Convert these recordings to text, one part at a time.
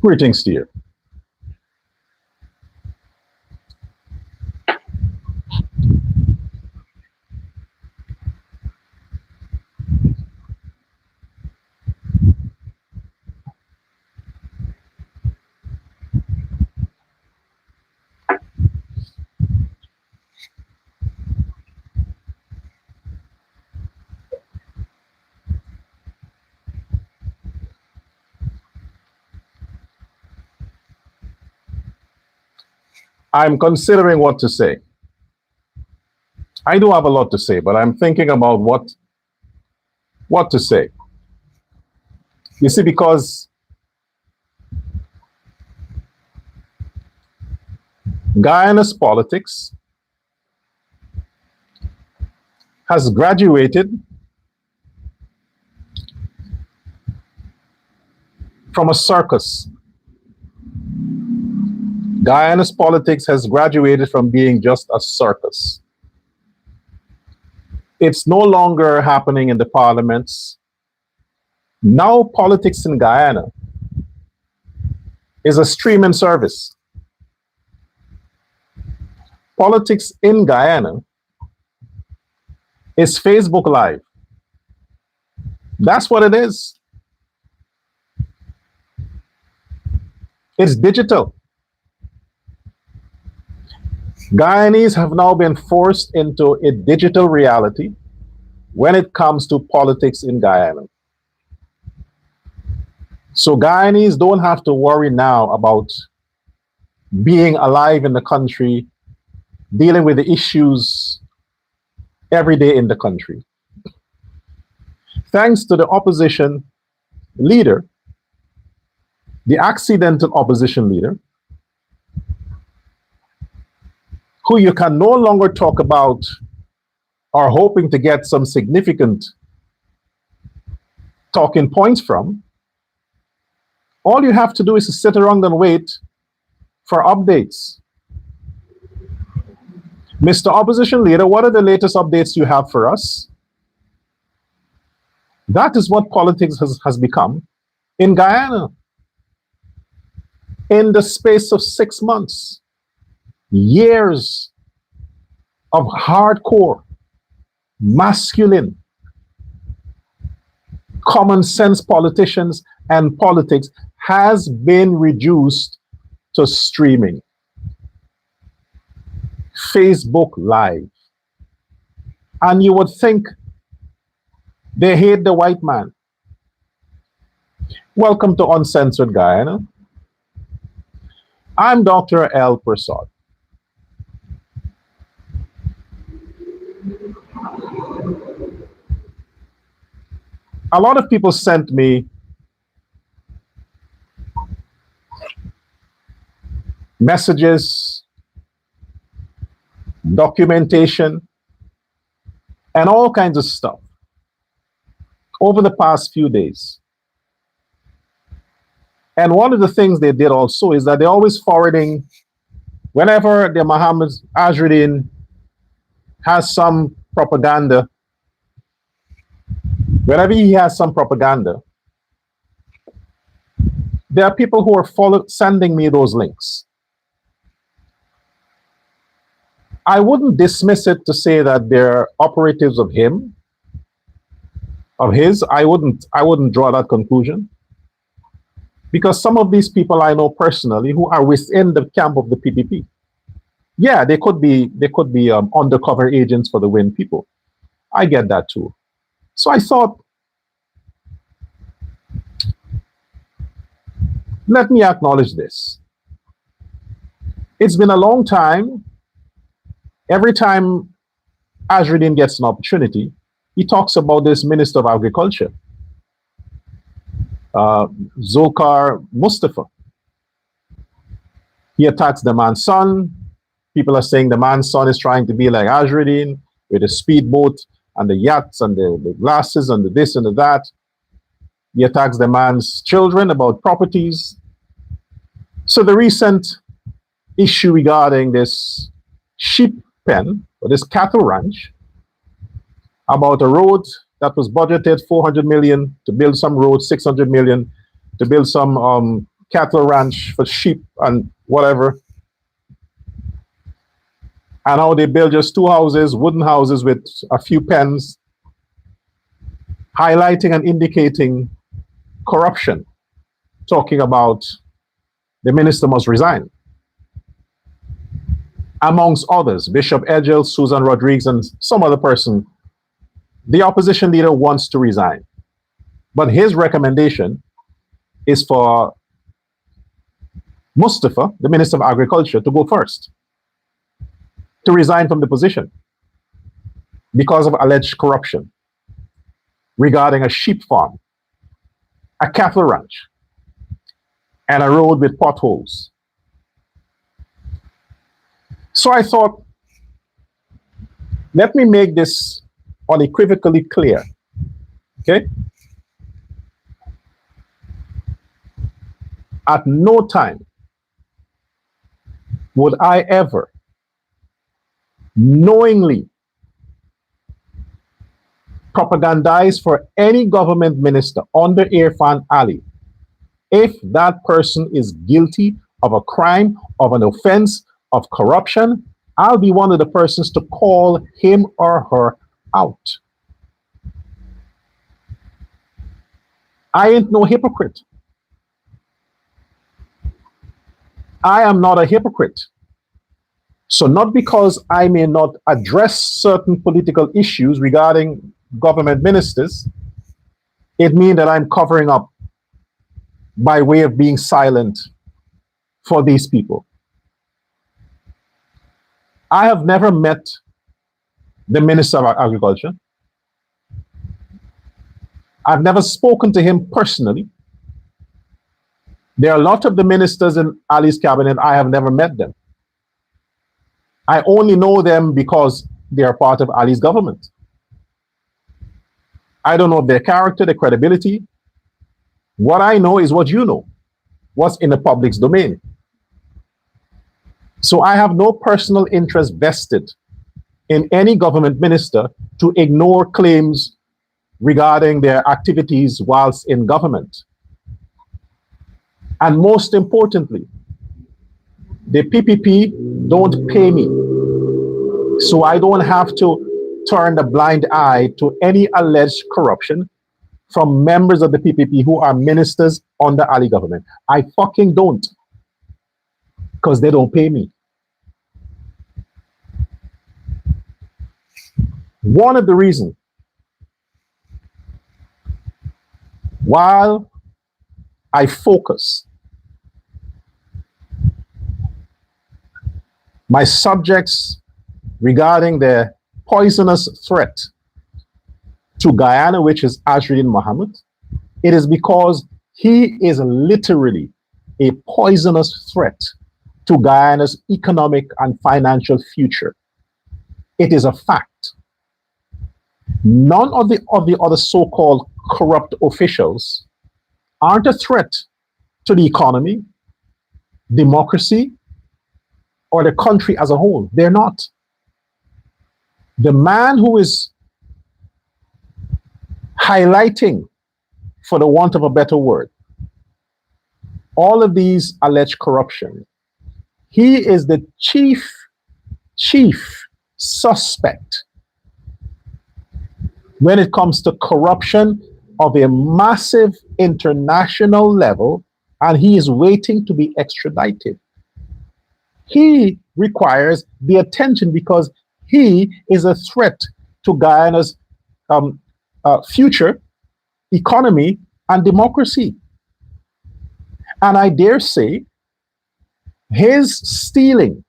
Greetings to you. I'm considering what to say. I do have a lot to say, but I'm thinking about what to say. You see, because Guyana's politics has graduated from a circus. Guyana's politics has graduated from being just a circus. It's no longer happening in the parliaments. Now, politics in Guyana is a streaming service. Politics in Guyana is Facebook Live. That's what it is. It's digital. Guyanese have now been forced into a digital reality when it comes to politics in Guyana. So Guyanese don't have to worry now about being alive in the country, dealing with the issues every day in the country. Thanks to the opposition leader, the accidental opposition leader, who you can no longer talk about or hoping to get some significant talking points from. All you have to do is to sit around and wait for updates. Mr. Opposition Leader, what are the latest updates you have for us? That is what politics has become in Guyana. In the space of 6 months, years of hardcore, masculine, common sense politicians and politics has been reduced to streaming. Facebook Live. And you would think they hate the white man. Welcome to Uncensored Guyana. I'm Dr. L. Prasad. A lot of people sent me messages, documentation, and all kinds of stuff over the past few days. And one of the things they did also is that they're always forwarding, whenever the Mohammed Azruddin has some propaganda, whenever he has some propaganda, there are people who are sending me those links. I wouldn't dismiss it to say that they're operatives of his. I wouldn't draw that conclusion. Because some of these people I know personally who are within the camp of the PPP. Yeah, they could be undercover agents for the WIN people. I get that too. So I thought, let me acknowledge this. It's been a long time. Every time Azruddin gets an opportunity, he talks about this Minister of Agriculture, Zulkar Mustafa. He attacks the man's son. People are saying the man's son is trying to be like Azruddin with a speedboat and the yachts and the glasses and the this and the that. He attacks the man's children about properties. So the recent issue regarding this sheep pen or this cattle ranch, about a road that was budgeted 400 million to build some roads, 600 million to build some cattle ranch for sheep and whatever. And now they build just 2 houses, wooden houses with a few pens, highlighting and indicating corruption, talking about the minister must resign. Amongst others, Bishop Edgell, Susan Rodriguez, and some other person, the opposition leader wants to resign. But his recommendation is for Mustafa, the Minister of Agriculture, to go first, to resign from the position because of alleged corruption regarding a sheep farm, a cattle ranch, and a road with potholes. So I thought, let me make this unequivocally clear, okay? At no time would I ever knowingly propagandize for any government minister under Irfaan Ali if that person is guilty of a crime, of an offense, of corruption. I'll be one of the persons to call him or her out. I ain't no hypocrite. I am not a hypocrite. So not because I may not address certain political issues regarding government ministers, it means that I'm covering up by way of being silent for these people. I have never met the Minister of Agriculture. I've never spoken to him personally. There are a lot of the ministers in Ali's cabinet, I have never met them. I only know them because they are part of Ali's government. I don't know their character, their credibility. What I know is what you know, what's in the public's domain. So I have no personal interest vested in any government minister to ignore claims regarding their activities whilst in government. And most importantly, the PPP don't pay me. So I don't have to turn a blind eye to any alleged corruption from members of the PPP who are ministers under Ali government. I fucking don't, because they don't pay me. One of the reasons while I focus my subjects regarding the poisonous threat to Guyana, which is Azriddin Mohammed, it is because he is literally a poisonous threat to Guyana's economic and financial future. It is a fact. None of the other so-called corrupt officials aren't a threat to the economy, democracy, or the country as a whole. They're not. The man who is highlighting, for the want of a better word, all of these alleged corruption, he is the chief suspect when it comes to corruption of a massive international level, and he is waiting to be extradited. He requires the attention because he is a threat to Guyana's future, economy, and democracy. And I dare say his stealing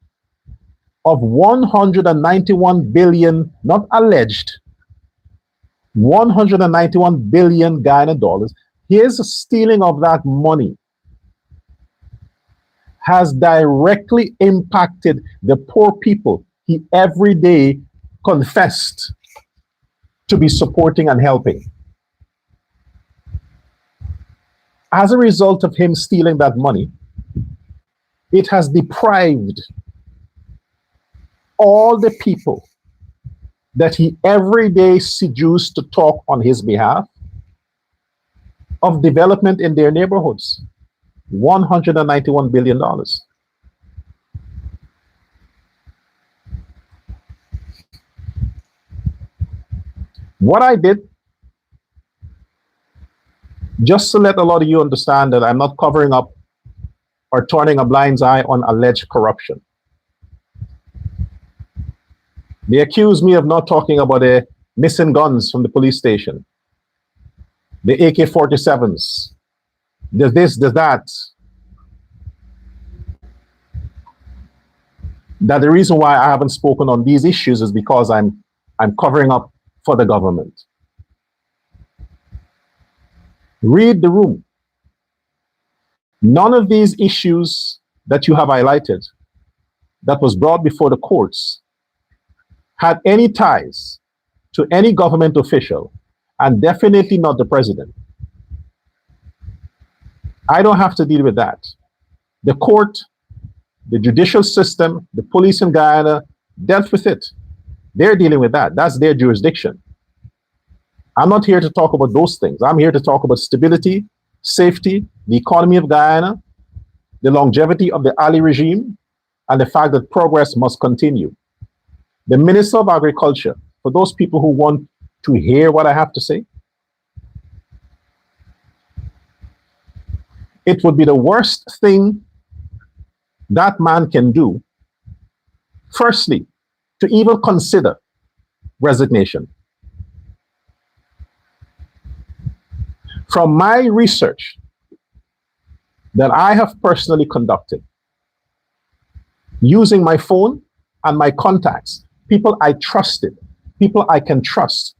of 191 billion, not alleged, 191 billion Guyana dollars, his stealing of that money has directly impacted the poor people he every day confessed to be supporting and helping. As a result of him stealing that money, it has deprived all the people that he every day seduced to talk on his behalf of development in their neighborhoods. $191 billion. What I did, just to let a lot of you understand that I'm not covering up or turning a blind eye on alleged corruption. They accuse me of not talking about the missing guns from the police station, the AK-47s, there's this, there's that. That the reason why I haven't spoken on these issues is because I'm covering up for the government. Read the room. None of these issues that you have highlighted that was brought before the courts had any ties to any government official, and definitely not the president. I don't have to deal with that. The court, the judicial system, the police in Guyana dealt with it. They're dealing with that. That's their jurisdiction. I'm not here to talk about those things. I'm here to talk about stability, safety, the economy of Guyana, the longevity of the Ali regime, and the fact that progress must continue. The Minister of Agriculture, for those people who want to hear what I have to say, it would be the worst thing that man can do, firstly, to even consider resignation. From my research that I have personally conducted, using my phone and my contacts, people I trusted, people I can trust,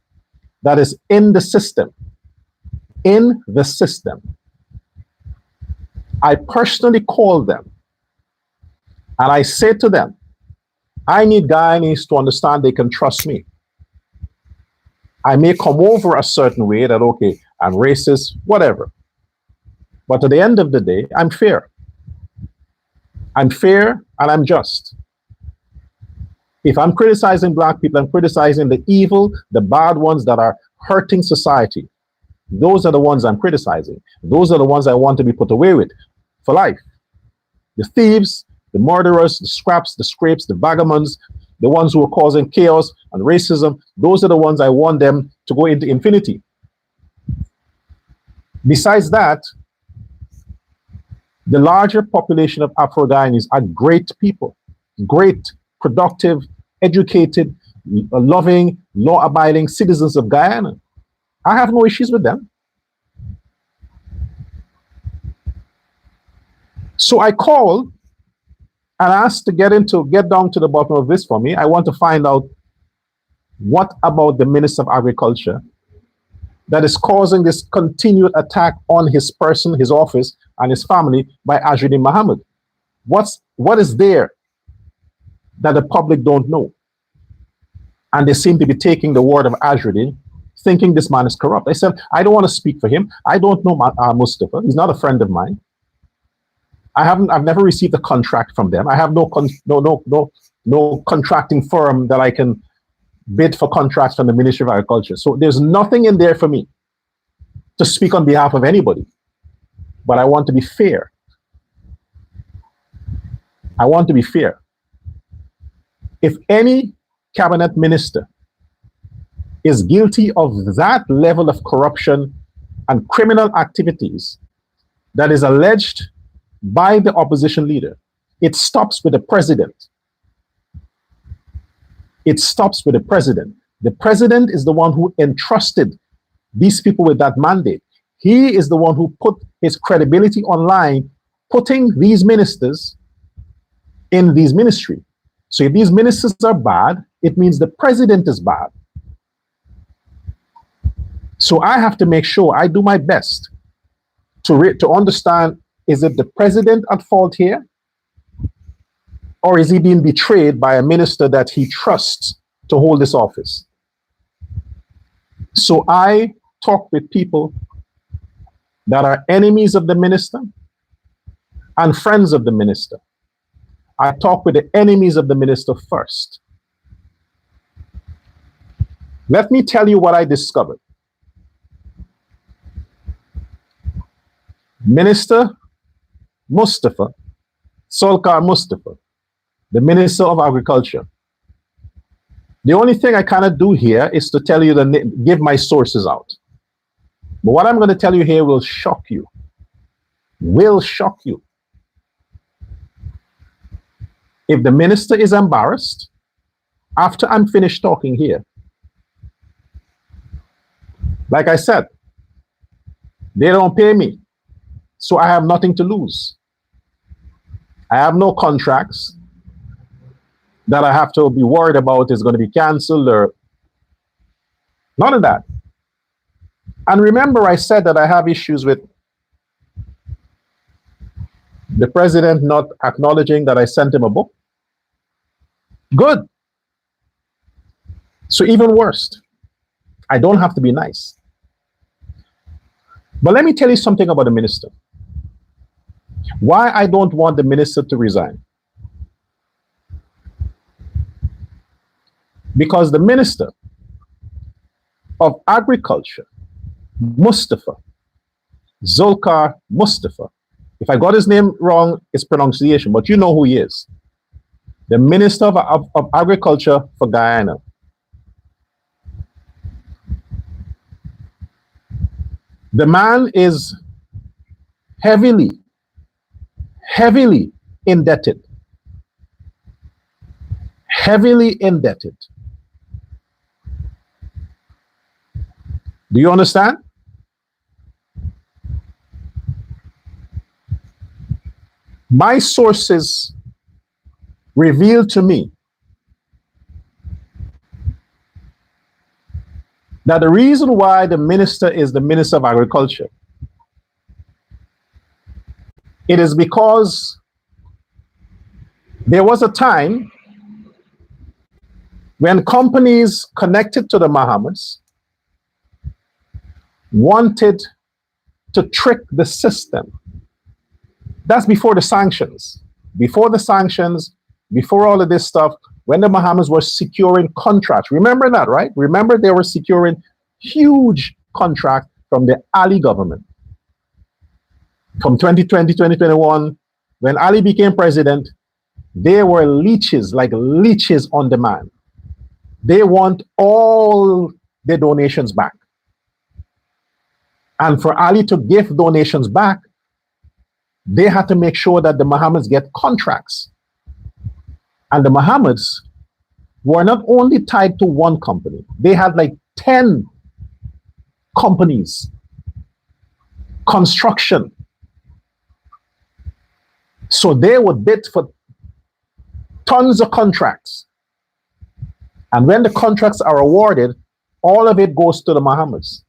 that is in the system, I personally call them and I say to them, I need Guyanese to understand they can trust me. I may come over a certain way that, okay, I'm racist, whatever. But at the end of the day, I'm fair. I'm fair and I'm just. If I'm criticizing black people, I'm criticizing the evil, the bad ones that are hurting society. Those are the ones I'm criticizing. Those are the ones I want to be put away with for life. The thieves, the murderers, the scraps, the scrapes, the vagabonds, the ones who are causing chaos and racism, those are the ones I want them to go into infinity. Besides that, the larger population of Afro-Guyanese are great people, great, productive, educated, loving, law-abiding citizens of Guyana. I have no issues with them. So I call and ask to get down to the bottom of this for me. I want to find out what about the Minister of Agriculture that is causing this continued attack on his person, his office, and his family by Azzuddin Mohammed. What is there that the public don't know? And they seem to be taking the word of Azzuddin, thinking this man is corrupt. I said, I don't want to speak for him. I don't know Mustafa. He's not a friend of mine. I've never received a contract from them. I have no contracting firm that I can bid for contracts from the Ministry of Agriculture. So there's nothing in there for me to speak on behalf of anybody. But I want to be fair. I want to be fair. If any cabinet minister is guilty of that level of corruption and criminal activities that is alleged by the opposition leader, it stops with the president. It stops with the president. The president is the one who entrusted these people with that mandate. He is the one who put his credibility online, putting these ministers in these ministries. So if these ministers are bad, it means the president is bad. So I have to make sure I do my best to understand, is it the president at fault here? Or is he being betrayed by a minister that he trusts to hold this office? So I talk with people that are enemies of the minister and friends of the minister. I talk with the enemies of the minister first. Let me tell you what I discovered. Minister Mustafa, Solkar Mustafa, the Minister of Agriculture. The only thing I cannot do here is to tell you give my sources out. But what I'm going to tell you here will shock you. Will shock you. If the minister is embarrassed, after I'm finished talking here, like I said, they don't pay me, so I have nothing to lose. I have no contracts that I have to be worried about is going to be canceled or none of that. And remember, I said that I have issues with the president not acknowledging that I sent him a book. Good. So even worse, I don't have to be nice. But let me tell you something about the minister. Why I don't want the minister to resign. Because the Minister of Agriculture, Mustafa, Zulkar Mustafa, if I got his name wrong, it's pronunciation, but you know who he is. The Minister of Agriculture for Guyana. The man is heavily indebted. Heavily indebted. Do you understand? My sources revealed to me that the reason why the minister is the Minister of Agriculture, it is because there was a time when companies connected to the Bahamas wanted to trick the system. That's before the sanctions. Before the sanctions, before all of this stuff, when the Bahamas were securing contracts. Remember that, right? Remember they were securing huge contracts from the Ali government. From 2020, 2021, when Ali became president, they were leeches, like leeches on demand. They want all the donations back. And for Ali to give donations back, they had to make sure that the Bahamas get contracts. And the Bahamas were not only tied to one company, they had like 10 companies, construction. So they would bid for tons of contracts. And when the contracts are awarded, all of it goes to the Bahamas.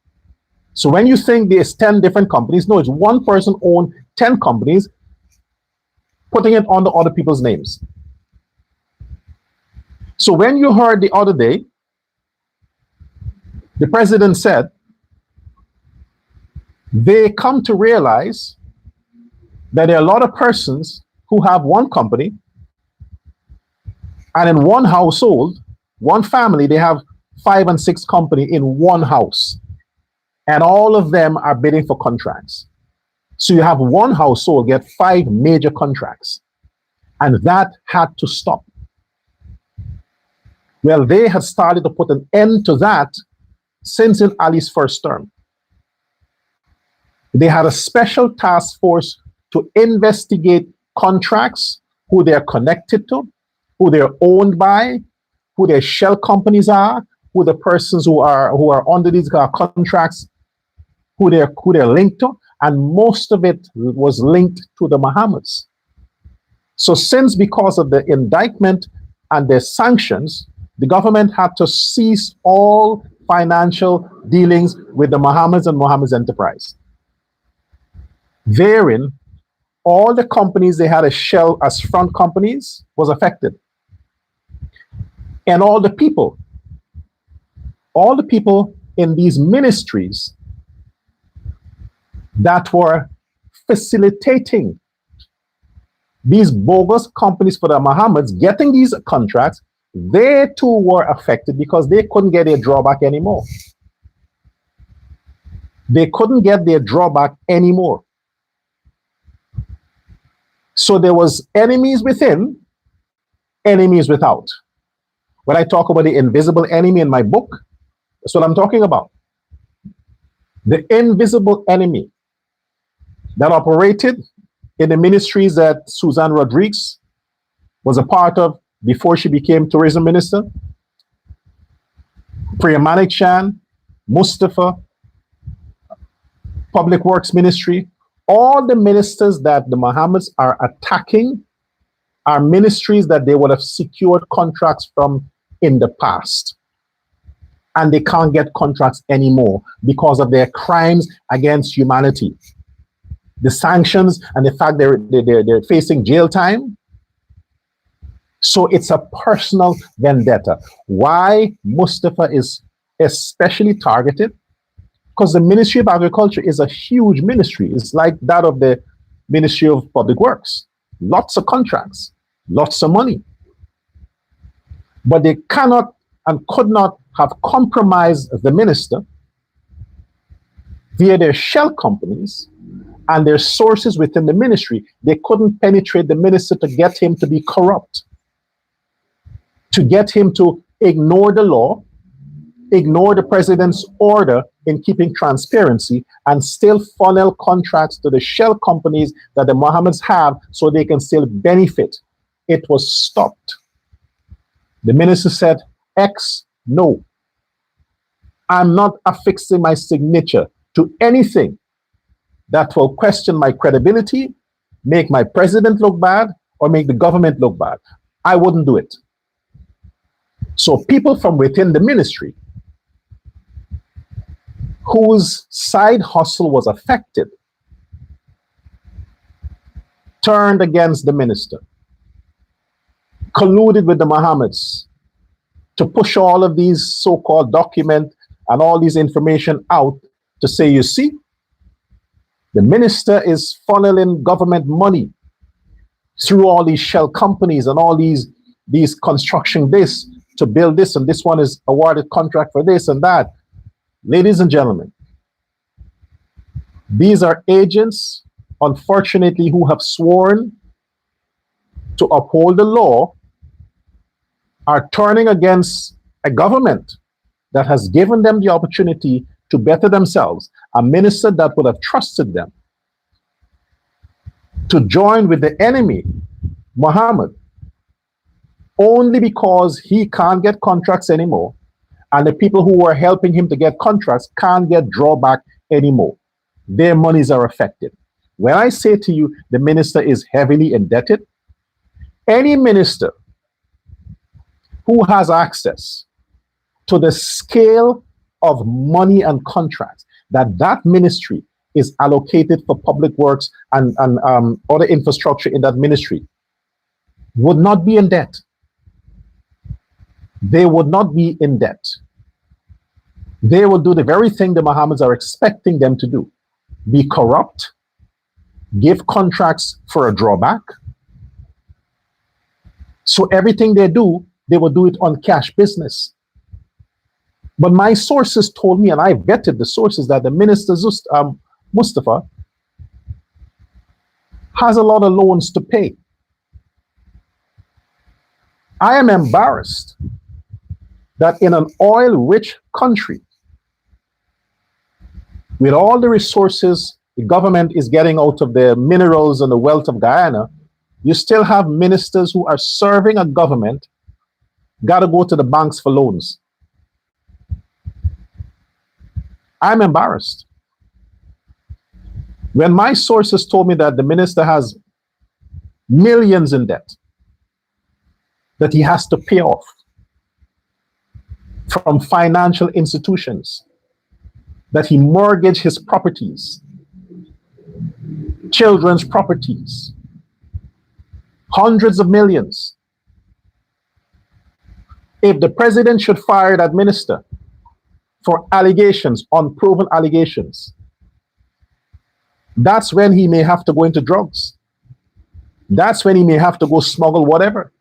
So when you think there's 10 different companies, no, it's one person owned 10 companies, putting it under other people's names. So when you heard the other day, the president said, they come to realize that there are a lot of persons who have one company, and in one household, one family, they have 5 and 6 companies in one house. And all of them are bidding for contracts. So you have one household get 5 major contracts. And that had to stop. Well, they had started to put an end to that since in Ali's first term. They had a special task force to investigate contracts, who they're connected to, who they're owned by, who their shell companies are, who the persons who are under these contracts, who they're linked to, and most of it was linked to the Bahamas. So since because of the indictment and the sanctions, the government had to cease all financial dealings with the Bahamas and Bahamas Enterprise. Therein, all the companies they had as shell, as front companies, was affected. And all the people in these ministries that were facilitating these bogus companies for the Bahamas getting these contracts, they too were affected because they couldn't get their drawback anymore. They couldn't get their drawback anymore. So there was enemies within, enemies without. When I talk about the invisible enemy in my book, that's what I'm talking about. The invisible enemy that operated in the ministries that Suzanne Rodriguez was a part of before she became tourism minister, Priya Manik Chan, Mustafa, Public Works Ministry, all the ministers that the Mohammeds are attacking are ministries that they would have secured contracts from in the past. And they can't get contracts anymore because of their crimes against humanity. The sanctions and the fact they're facing jail time. So it's a personal vendetta. Why Mustafa is especially targeted? Because the Ministry of Agriculture is a huge ministry. It's like that of the Ministry of Public Works. Lots of contracts, lots of money. But they cannot and could not have compromised the minister via their shell companies and their sources within the ministry. They couldn't penetrate the minister to get him to be corrupt, to get him to ignore the law, ignore the president's order in keeping transparency, and still funnel contracts to the shell companies that the Mohammeds have so they can still benefit. It was stopped. The minister said, X, no. I'm not affixing my signature to anything that will question my credibility, make my president look bad, or make the government look bad. I wouldn't do it. So people from within the ministry whose side hustle was affected turned against the minister, colluded with the Mohammeds to push all of these so-called documents and all these information out to say, you see, the minister is funneling government money through all these shell companies and all these construction this to build this, and this one is awarded contract for this and that. Ladies and gentlemen, these are agents, unfortunately, who have sworn to uphold the law, are turning against a government that has given them the opportunity to better themselves, a minister that would have trusted them to join with the enemy, Muhammad, only because he can't get contracts anymore, and the people who were helping him to get contracts can't get drawback anymore. Their monies are affected. When I say to you, the minister is heavily indebted, any minister who has access to the scale of money and contracts that ministry is allocated for public works and other infrastructure in that ministry would not be in debt. They would not be in debt. They will do the very thing the Mohammeds are expecting them to do: be corrupt, give contracts for a drawback. So everything they do, they will do it on cash business. But my sources told me, and I vetted the sources, that the minister Mustafa has a lot of loans to pay. I am embarrassed that in an oil-rich country, with all the resources the government is getting out of the minerals and the wealth of Guyana, you still have ministers who are serving a government, got to go to the banks for loans. I'm embarrassed. When my sources told me that the minister has millions in debt that he has to pay off from financial institutions, that he mortgaged his properties, children's properties, hundreds of millions. If the president should fire that minister for allegations, unproven allegations, that's when he may have to go into drugs. That's when he may have to go smuggle whatever,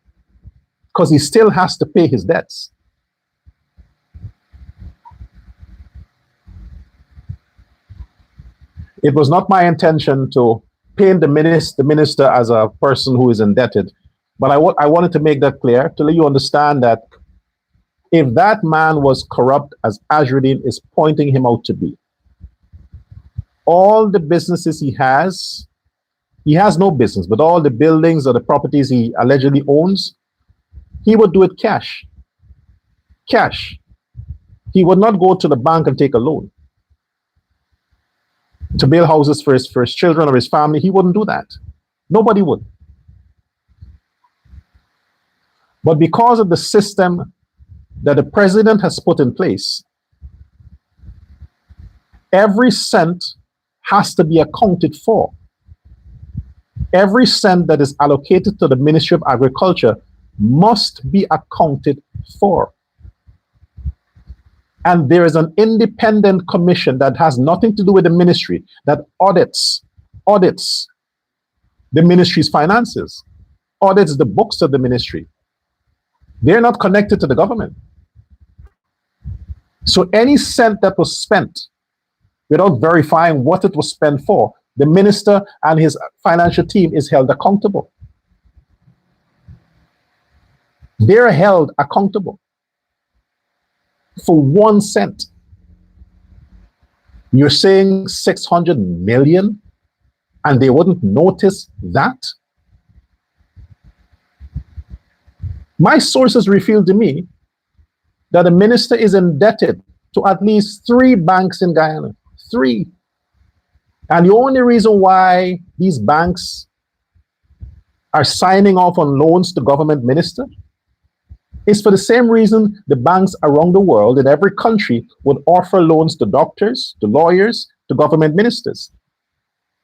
because he still has to pay his debts. It was not my intention to paint the minister as a person who is indebted. But I wanted to make that clear to let you understand that if that man was corrupt, as Azruddin is pointing him out to be, all the businesses he has no business, but all the buildings or the properties he allegedly owns, he would do it cash. Cash. He would not go to the bank and take a loan to build houses for his children or his family. He wouldn't do that. Nobody would. But because of the system that the president has put in place, every cent has to be accounted for. Every cent that is allocated to the Ministry of Agriculture must be accounted for. And there is an independent commission that has nothing to do with the ministry that audits the ministry's finances, audits the books of the ministry. They're not connected to the government. So any cent that was spent without verifying what it was spent for, the minister and his financial team is held accountable. They're held accountable for 1 cent. You're saying 600 million and they wouldn't notice that? My sources revealed to me that the minister is indebted to at least 3 banks in Guyana. 3. And the only reason why these banks are signing off on loans to government ministers is for the same reason the banks around the world in every country would offer loans to doctors, to lawyers, to government ministers.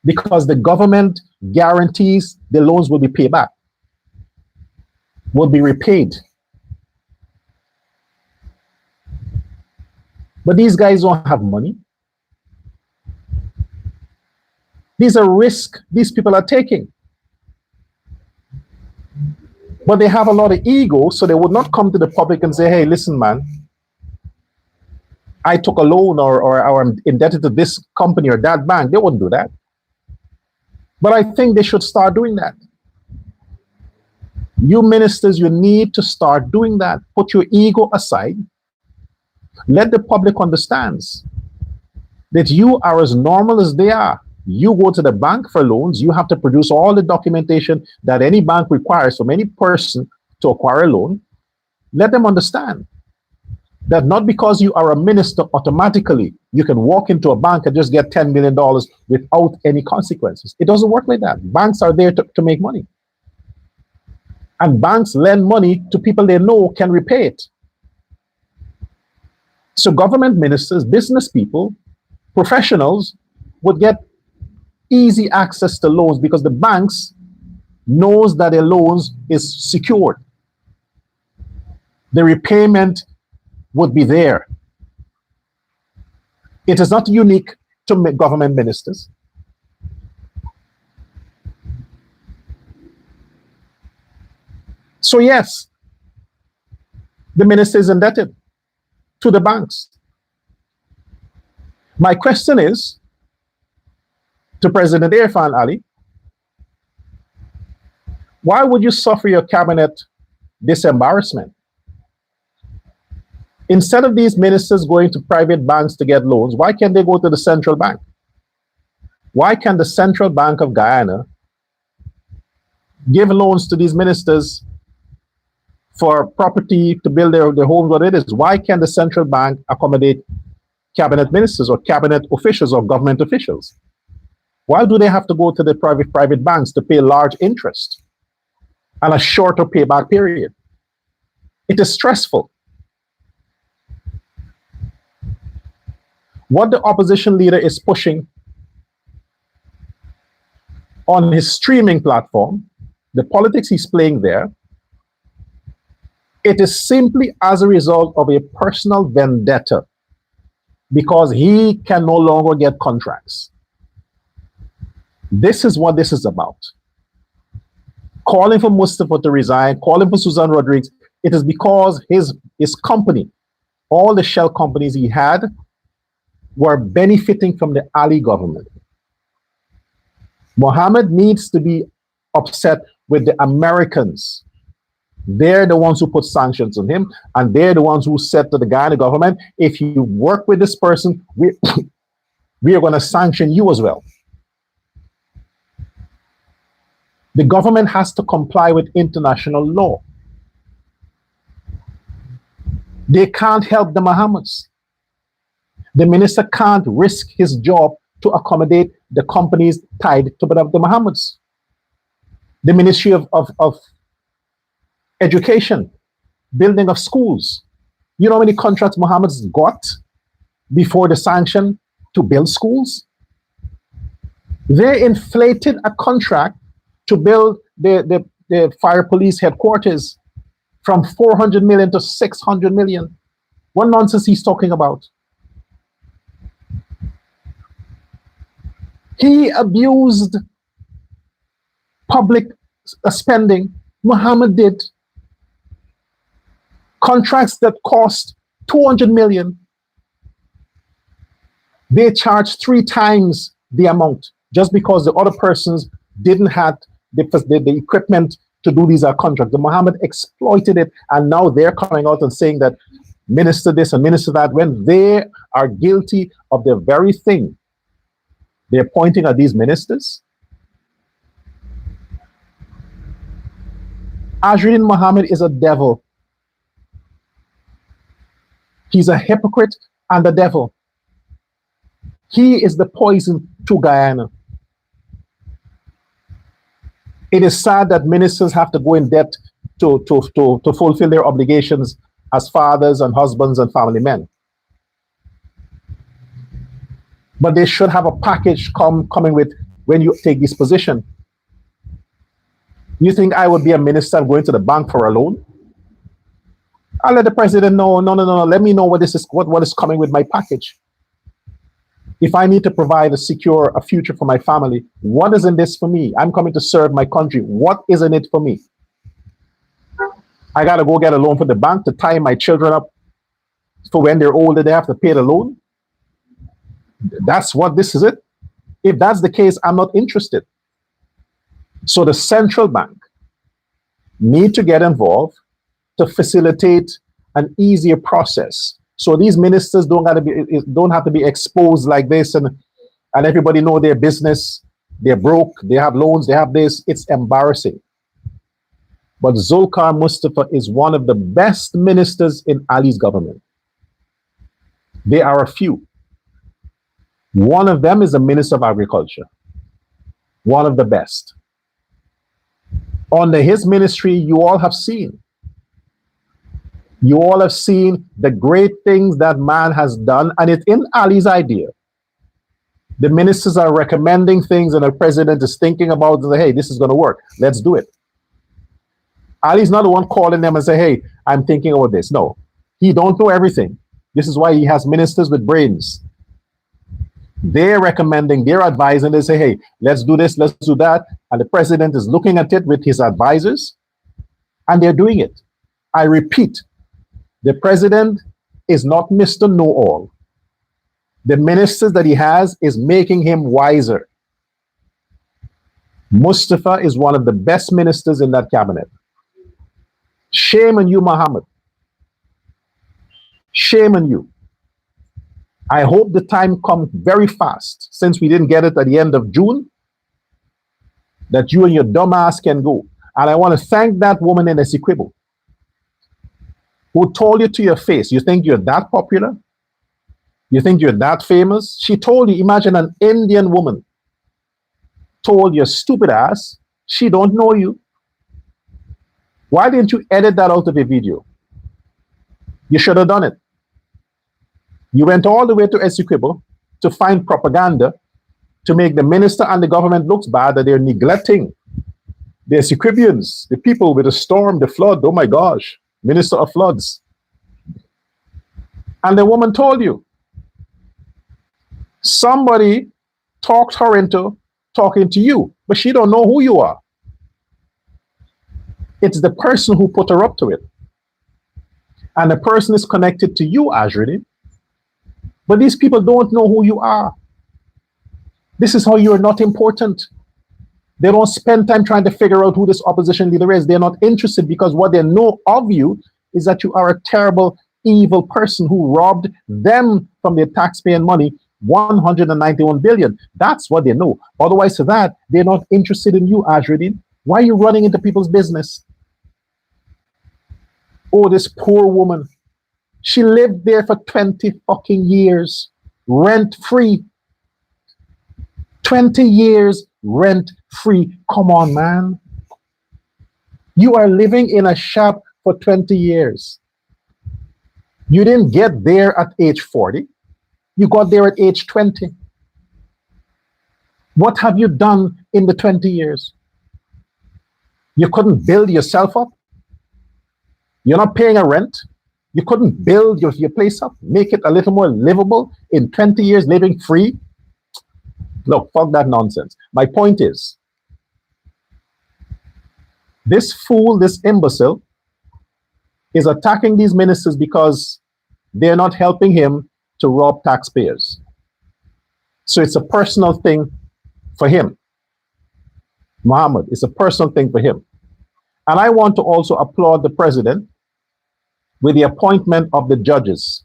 Because the government guarantees the loans will be paid back, will be repaid. But these guys don't have money. These are risks these people are taking. But they have a lot of ego, so they would not come to the public and say, hey, listen, man, I took a loan or I'm indebted to this company or that bank. They wouldn't do that. But I think they should start doing that. You ministers, you need to start doing that. Put your ego aside. Let the public understand that you are as normal as they are. You go to the bank for loans, you have to produce all the documentation that any bank requires from any person to acquire a loan. Let them understand that not because you are a minister, automatically you can walk into a bank and just get $10 million without any consequences. It doesn't work like that. Banks are there to make money. And banks lend money to people they know can repay it. So government ministers, business people, professionals would get easy access to loans because the banks knows that their loans is secured. The repayment would be there. It is not unique to government ministers. So yes, the minister is indebted to the banks. My question is to President Irfaan Ali, why would you suffer your cabinet this embarrassment? Instead of these ministers going to private banks to get loans, why can't they go to the central bank? Why can't the Central Bank of Guyana give loans to these ministers for property to build their homes, what it is? Why can't the central bank accommodate cabinet ministers or cabinet officials or government officials? Why do they have to go to the private banks to pay large interest and a shorter payback period? It is stressful. What the opposition leader is pushing on his streaming platform, the politics he's playing there, it is simply as a result of a personal vendetta because he can no longer get contracts. This is what this is about. Calling for Mustafa to resign, calling for Susan Rodriguez, it is because his company, all the shell companies he had, were benefiting from the Ali government. Mohammed needs to be upset with the Americans. They're the ones who put sanctions on him, and they're the ones who said to the Guyana government, if you work with this person, we are going to sanction you as well. The government has to comply with international law. They can't help the Mohammeds. The minister can't risk his job to accommodate the companies tied to the Mohammeds. The Ministry of Education, building of schools. You know how many contracts Mohammeds got before the sanction to build schools? They inflated a contract to build the fire police headquarters from 400 million to 600 million. What nonsense he's talking about? He abused public spending. Mohammed did. Contracts that cost 200 million, they charged 3 times the amount just because the other persons didn't have the equipment to do these contracts. The Mohammed exploited it, and now they're coming out and saying that minister this and minister that, when they are guilty of the very thing they're pointing at these ministers. Azrin Mohammed is a devil. He's a hypocrite and a devil. He is the poison to Guyana. It is sad that ministers have to go in debt to fulfill their obligations as fathers and husbands and family men. But they should have a package coming with when you take this position. You think I would be a minister going to the bank for a loan? I'll let the president know, no. Let me know what this is, what is coming with my package. If I need to provide a future for my family, what is in this for me? I'm coming to serve my country. What is in it for me? I got to go get a loan from the bank to tie my children up for when they're older, they have to pay the loan. That's what this is it. If that's the case, I'm not interested. So the central bank need to get involved to facilitate an easier process. So these ministers don't have to be exposed like this, and everybody know their business. They're broke, they have loans, they have this. It's embarrassing. But Zulkar Mustafa is one of the best ministers in Ali's government. There are a few. One of them is the Minister of Agriculture. One of the best. Under his ministry, you all have seen. You all have seen the great things that man has done, and it's in Ali's idea. The ministers are recommending things, and the president is thinking about, hey, this is going to work. Let's do it. Ali's not the one calling them and say, hey, I'm thinking about this. No, he don't know everything. This is why he has ministers with brains. They're recommending, they're advising, they say, hey, let's do this, let's do that. And the president is looking at it with his advisors, and they're doing it. I repeat, the president is not Mr. Know-all. The ministers that he has is making him wiser. Mustafa is one of the best ministers in that cabinet. Shame on you, Mohammed. Shame on you. I hope the time comes very fast, since we didn't get it at the end of June, that you and your dumb ass can go. And I want to thank that woman in Essequibo who told you to your face, you think you're that popular? You think you're that famous? She told you, imagine an Indian woman told your stupid ass, she don't know you. Why didn't you edit that out of a video? You should have done it. You went all the way to Essequibo to find propaganda to make the minister and the government looks bad, that they're neglecting the Essequibians, the people with the storm, the flood. Oh my gosh, Minister of Floods. And the woman told you. Somebody talked her into talking to you, but she don't know who you are. It's the person who put her up to it. And the person is connected to you, Azrini. But these people don't know who you are. This is how you are not important. They don't spend time trying to figure out who this opposition leader is. They're not interested because what they know of you is that you are a terrible, evil person who robbed them from their taxpaying money, 191 billion. That's what they know. Otherwise, to that, they're not interested in you, Ajruddin. Why are you running into people's business? Oh, this poor woman. She lived there for 20 fucking years, rent free. 20 years rent free. Come on, man. You are living in a shop for 20 years. You didn't get there at age 40. You got there at age 20. What have you done in the 20 years? You couldn't build yourself up. You're not paying a rent. You couldn't build your place up, make it a little more livable in 20 years living free. Look, fuck that nonsense. My point is, this fool, this imbecile, is attacking these ministers because they're not helping him to rob taxpayers. So it's a personal thing for him. Mohammed, it's a personal thing for him. And I want to also applaud the president with the appointment of the judges.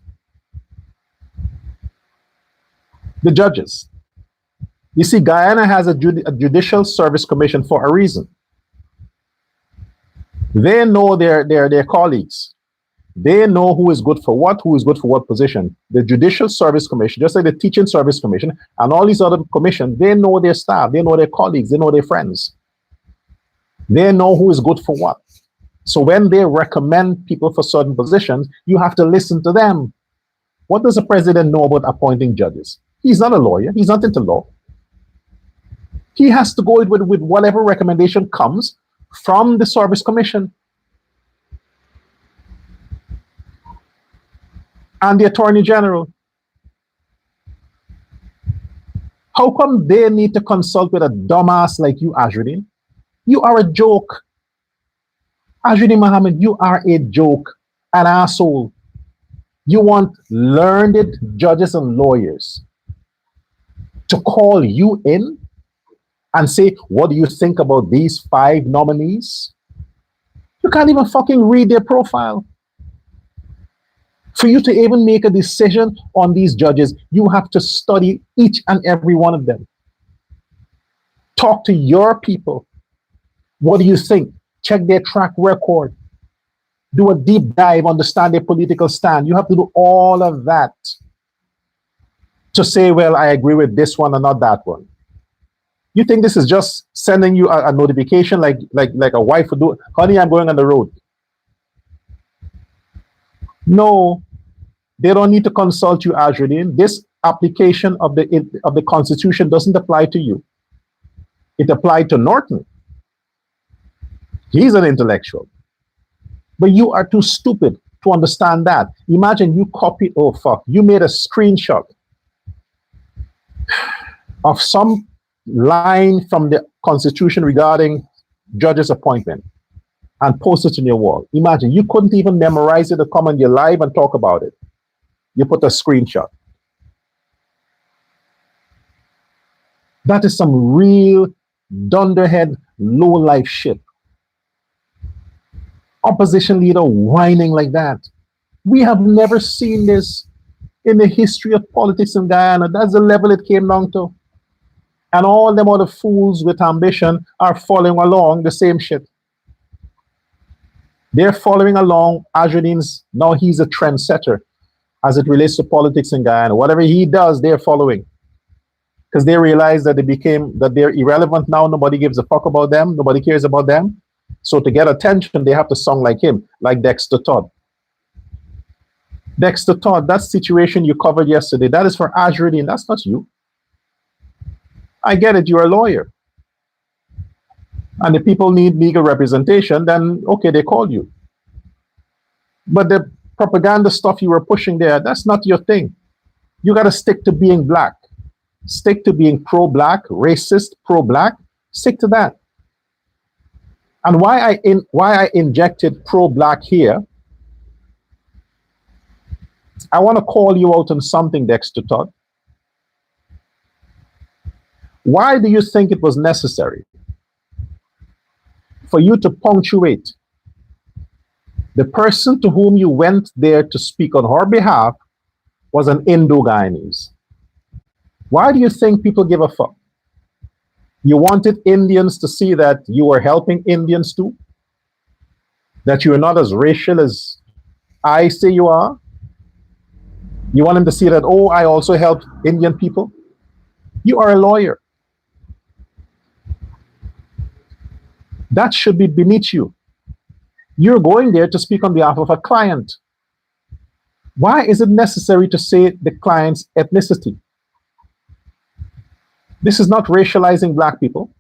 The judges. You see, Guyana has a judicial service commission for a reason. They know their colleagues. They know who is good for what position. The Judicial Service Commission, just like the Teaching Service Commission and all these other commissions, they know their staff, they know their colleagues, they know their friends. They know who is good for what. So when they recommend people for certain positions, you have to listen to them. What does the president know about appointing judges? He's not a lawyer. He's not into law. He has to go with whatever recommendation comes from the Service Commission and the Attorney General. How come they need to consult with a dumbass like you, Ajruddin? You are a joke. Ajruddin Mohammed, you are a joke, an asshole. You want learned judges and lawyers to call you in and say, what do you think about these 5 nominees? You can't even fucking read their profile. For you to even make a decision on these judges, you have to study each and every one of them. Talk to your people. What do you think? Check their track record. Do a deep dive, understand their political stand. You have to do all of that to say, well, I agree with this one and not that one. You think this is just sending you a notification like a wife would do? Honey, I'm going on the road. No, they don't need to consult you, Ajruddin. This application of the Constitution doesn't apply to you. It applied to Norton. He's an intellectual. But you are too stupid to understand that. Imagine you copied, oh fuck, you made a screenshot of some line from the Constitution regarding judges' appointment and post it on your wall. Imagine, you couldn't even memorize it or come on your live and talk about it. You put a screenshot. That is some real dunderhead, low-life shit. Opposition leader whining like that. We have never seen this in the history of politics in Guyana. That's the level it came down to. And all them other fools with ambition are following along the same shit. They're following along Ajruddin's, now he's a trendsetter as it relates to politics in Guyana. Whatever he does, they're following. Because they realize that they're irrelevant now. Nobody gives a fuck about them. Nobody cares about them. So to get attention, they have to song like him, like Dexter Todd. Dexter Todd, that situation you covered yesterday, that is for Ajruddin, that's not you. I get it, you're a lawyer. And if people need legal representation, then okay, they call you. But the propaganda stuff you were pushing there, that's not your thing. You got to stick to being black. Stick to being pro-black, racist, pro-black. Stick to that. And why I injected pro-black here, I want to call you out on something, Dexter Todd. Why do you think it was necessary for you to punctuate, the person to whom you went there to speak on her behalf was an Indo-Guyanese. Why do you think people give a fuck? You wanted Indians to see that you were helping Indians too? That you are not as racial as I say you are? You want them to see that, oh, I also helped Indian people? You are a lawyer. That should be beneath you. You're going there to speak on behalf of a client. Why is it necessary to say the client's ethnicity? This is not racializing black people.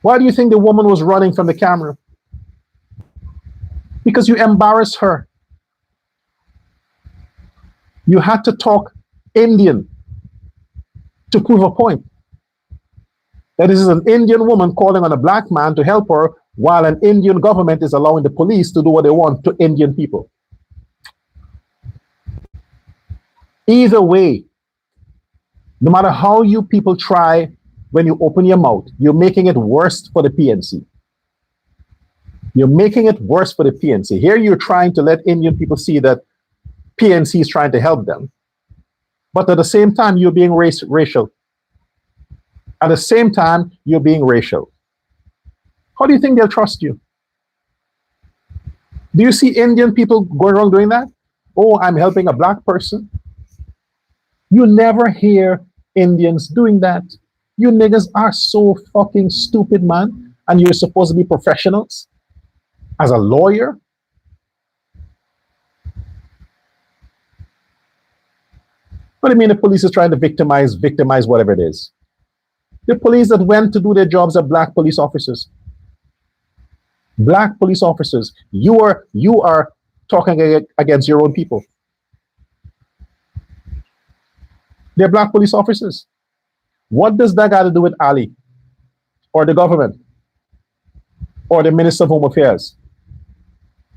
Why do you think the woman was running from the camera? Because you embarrassed her. You had to talk Indian to prove a point. That this is an Indian woman calling on a black man to help her while an Indian government is allowing the police to do what they want to Indian people. Either way, no matter how you people try, when you open your mouth, you're making it worse for the PNC. You're making it worse for the PNC. Here you're trying to let Indian people see that PNC is trying to help them. But at the same time, you're being racial. At the same time, you're being racial. How do you think they'll trust you? Do you see Indian people going around doing that? Oh, I'm helping a black person. You never hear Indians doing that. You niggas are so fucking stupid, man. And you're supposed to be professionals. As a lawyer. What do you mean the police is trying to victimize whatever it is? The police that went to do their jobs are black police officers. Black police officers. You are talking against your own people. They're black police officers. What does that got to do with Ali? Or the government? Or the Minister of Home Affairs?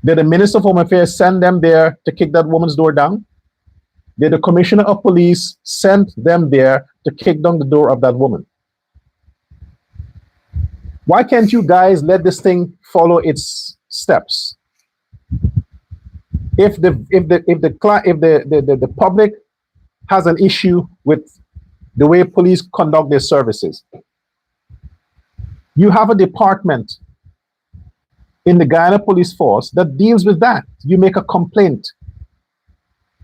Did the Minister of Home Affairs send them there to kick that woman's door down? Did the Commissioner of Police send them there to kick down the door of that woman? Why can't you guys let this thing follow its steps? If the public has an issue with the way police conduct their services, you have a department in the Guyana Police Force that deals with that. You make a complaint.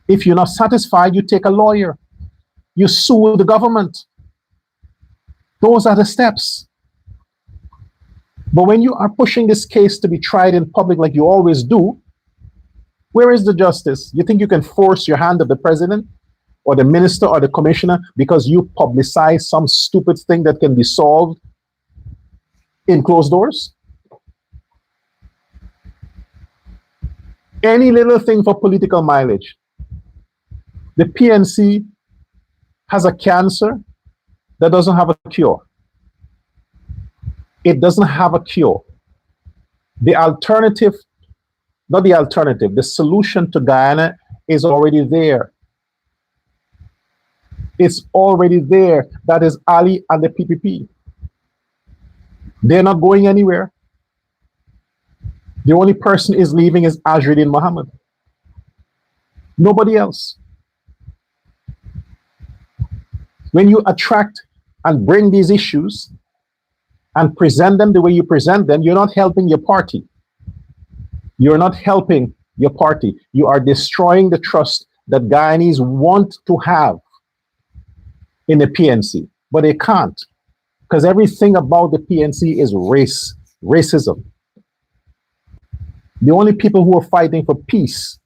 If you're not satisfied, you take a lawyer. You sue the government. Those are the steps. But when you are pushing this case to be tried in public like you always do, where is the justice? You think you can force your hand of the president or the minister or the commissioner because you publicize some stupid thing that can be solved in closed doors? Any little thing for political mileage. The PNC has a cancer that doesn't have a cure. It doesn't have a cure. The alternative, not the alternative, the solution to Guyana is already there. It's already there. That is Ali and the PPP. They're not going anywhere. The only person is leaving is Azruddin Mohammed. Nobody else. When you attract and bring these issues and present them the way you present them, you're not helping your party. You're not helping your party. You are destroying the trust that Guyanese want to have in the PNC, but they can't, because everything about the PNC is racism. The only people who are fighting for peace,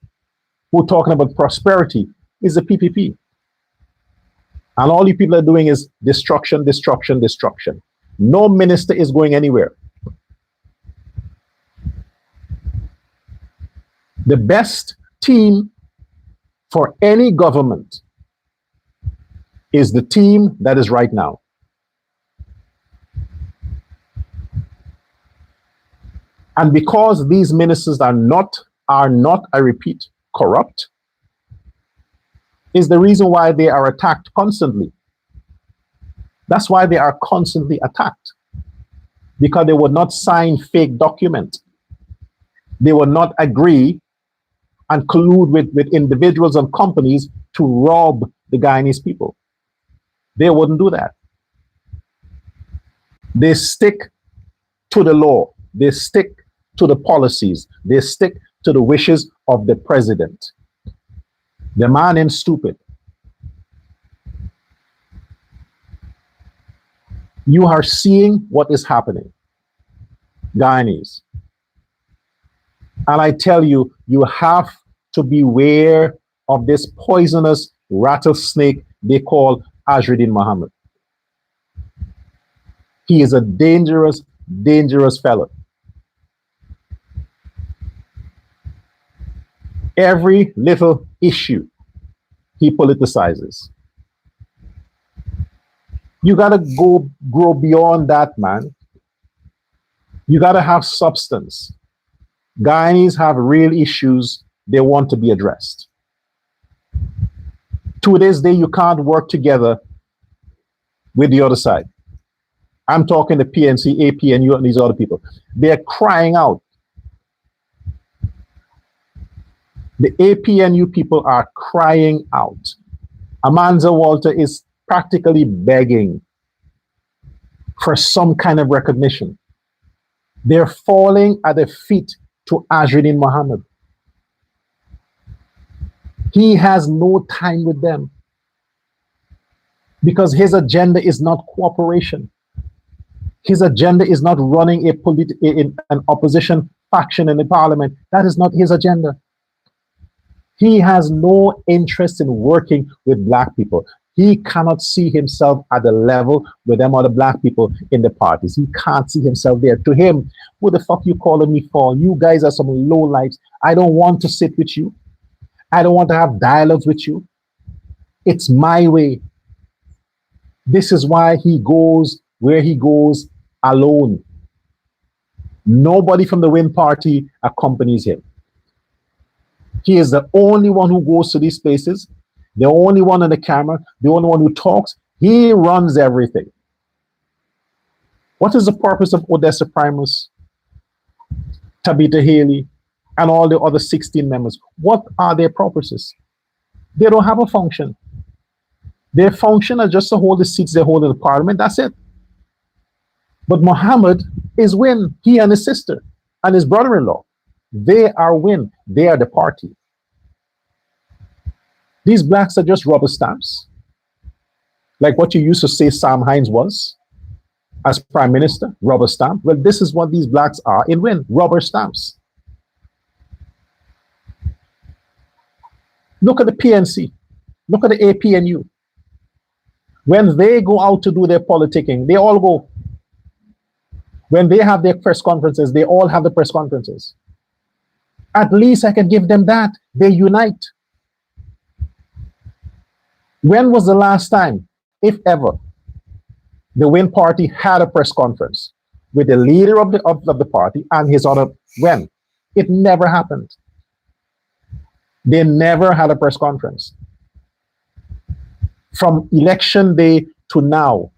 who are talking about prosperity, is the PPP. And all you people are doing is destruction, destruction, destruction. No minister is going anywhere. The best team for any government is the team that is right now. And because these ministers are not, I repeat, corrupt, is the reason why they are attacked constantly. That's why they are constantly attacked. because they would not sign fake document. They would not agree and collude with individuals and companies to rob the Guyanese people. They wouldn't do that. They stick to the law. They stick to the policies. They stick to the wishes of the president. The man ain't stupid. You are seeing what is happening, Guyanese. And I tell you, you have to beware of this poisonous rattlesnake they call Azruddin Mohammed. He is a dangerous, dangerous fellow. Every little issue he politicizes. You gotta grow beyond that, man. You gotta have substance. Guyanese have real issues they want to be addressed. To this day, you can't work together with the other side. I'm talking the PNC, APNU, and these other people. They're crying out. The APNU people are crying out. Amanza Walter is practically begging for some kind of recognition. They're falling at the feet to Azruddin Mohammed. He has no time with them because his agenda is not cooperation. His agenda is not running an opposition faction in the parliament. That is not his agenda. He has no interest in working with black people. He cannot see himself at the level with them other black people in the parties. He can't see himself there. To him, what the fuck you calling me for? You guys are some low lives. I don't want to sit with you. I don't want to have dialogues with you. It's my way. This is why he goes where he goes alone. Nobody from the Win Party accompanies him. He is the only one who goes to these places, the only one on the camera, the only one who talks. He runs everything. What is the purpose of Odessa Primus, Tabitha Haley, and all the other 16 members? What are their purposes? They don't have a function. Their function is just to hold the seats they hold in the parliament. That's it. But Mohammed is Win, he and his sister and his brother-in-law. They are Win. They are the party. These blacks are just rubber stamps. Like what you used to say Sam Hines was as prime minister, rubber stamp. Well, this is what these blacks are in Win, rubber stamps. Look at the PNC. Look at the APNU. When they go out to do their politicking, they all go. When they have their press conferences, they all have the press conferences. At least I can give them that. They unite. When was the last time, if ever, the Win Party had a press conference with the leader of the party and his other? When? It never happened. They never had a press conference. From election day to now,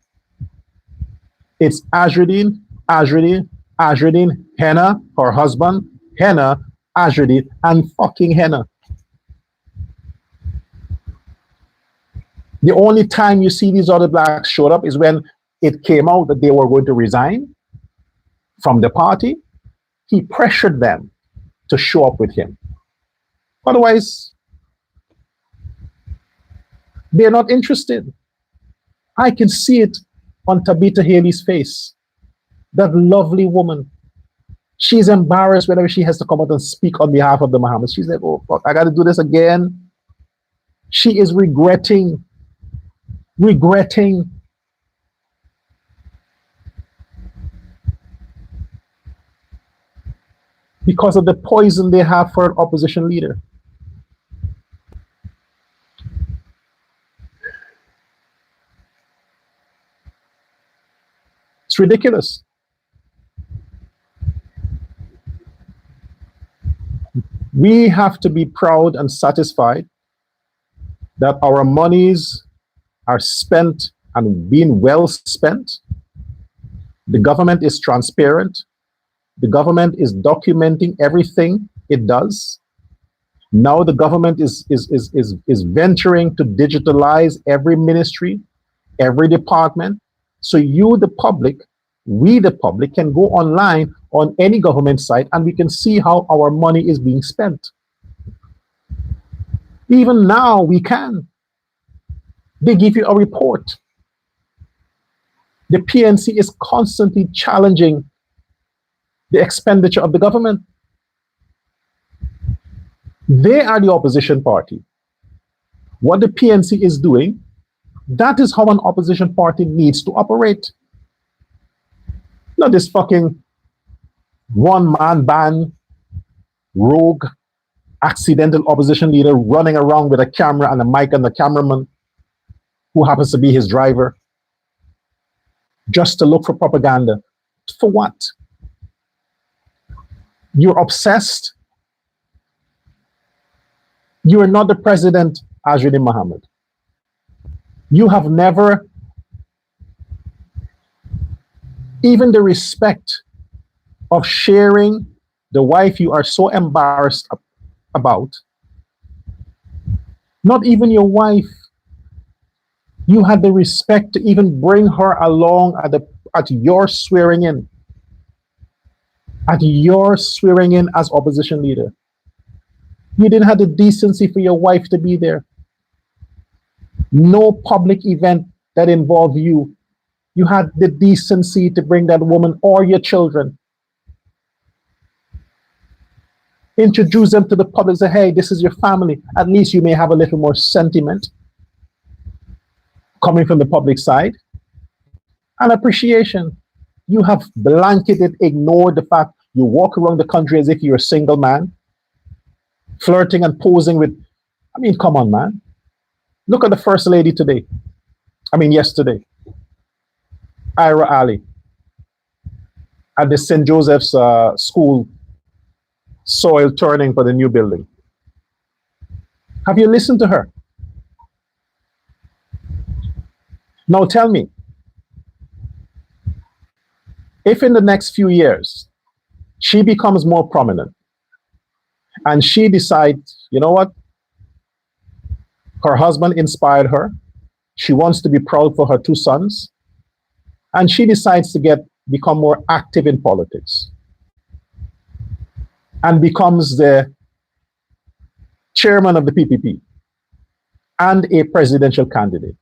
it's Azruddin, Henna, her husband, Henna, Azruddin, and fucking Henna. The only time you see these other blacks showed up is when it came out that they were going to resign from the party. He pressured them to show up with him. Otherwise, they're not interested. I can see it on Tabitha Haley's face. That lovely woman. She's embarrassed whenever she has to come out and speak on behalf of the Mohammeds. She's like, oh, fuck, I got to do this again. She is regretting. Because of the poison they have for an opposition leader. It's ridiculous. We have to be proud and satisfied that our monies are spent and being well spent The government is transparent. The government is documenting everything it does. Now the government is venturing to digitalize every ministry, every department. So you, the public, we, the public, can go online on any government site and we can see how our money is being spent. Even now, we can. They give you a report. The PNC is constantly challenging the expenditure of the government. They are the opposition party. What the PNC is doing, that is how an opposition party needs to operate. Not this fucking one-man band, rogue, accidental opposition leader running around with a camera and a mic and the cameraman who happens to be his driver just to look for propaganda. For what? You're obsessed. You are not the president, Azruddin Mohammed. You have never even the respect of sharing the wife you are so embarrassed about. Not even your wife. You had the respect to even bring her along at your swearing in. At your swearing in as opposition leader. You didn't have the decency for your wife to be there. No public event that involved you. You had the decency to bring that woman or your children. Introduce them to the public. Say, hey, this is your family. At least you may have a little more sentiment coming from the public side. And appreciation. You have blanketed, ignored the fact you walk around the country as if you're a single man, flirting and posing with, I mean, come on, man. Look at the First Lady today. Yesterday. Irfaan Ali at the St. Joseph's school soil turning for the new building. Have you listened to her? Now tell me, if in the next few years she becomes more prominent and she decides, you know what? Her husband inspired her. She wants to be proud for her two sons. And she decides to become more active in politics and becomes the chairman of the PPP and a presidential candidate.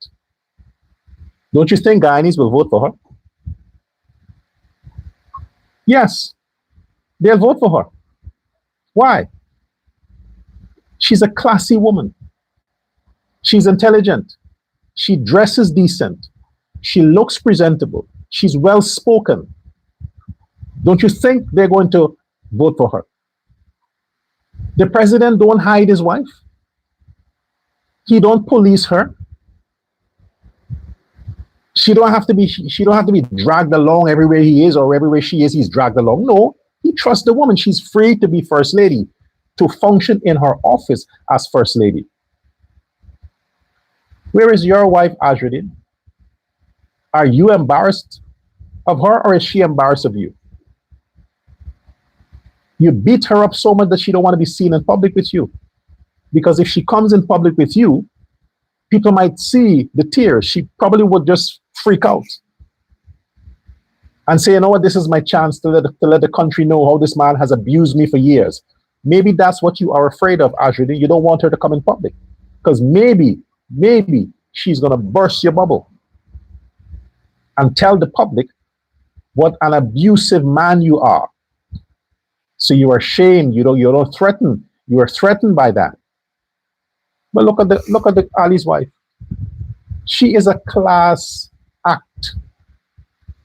Don't you think Guyanese will vote for her? Yes, they'll vote for her. Why? She's a classy woman. She's intelligent. She dresses decent. She looks presentable. She's well spoken. Don't you think they're going to vote for her? The president don't hide his wife. He don't police her. She don't have to be dragged along everywhere he is or everywhere she is, he's dragged along. No, he trusts the woman. She's free to be first lady, to function in her office as first lady. Where is your wife, Azruddin? Are you embarrassed of her or is she embarrassed of you? You beat her up so much that she don't want to be seen in public with you. Because if she comes in public with you, people might see the tears. She probably would just freak out and say, you know what, this is my chance to let the country know how this man has abused me for years. Maybe that's what you are afraid of, Azruddin. You don't want her to come in public. Because maybe she's going to burst your bubble and tell the public what an abusive man you are. So you are ashamed. You don't threaten. You are threatened by that. But look at the Ali's wife. She is a class act.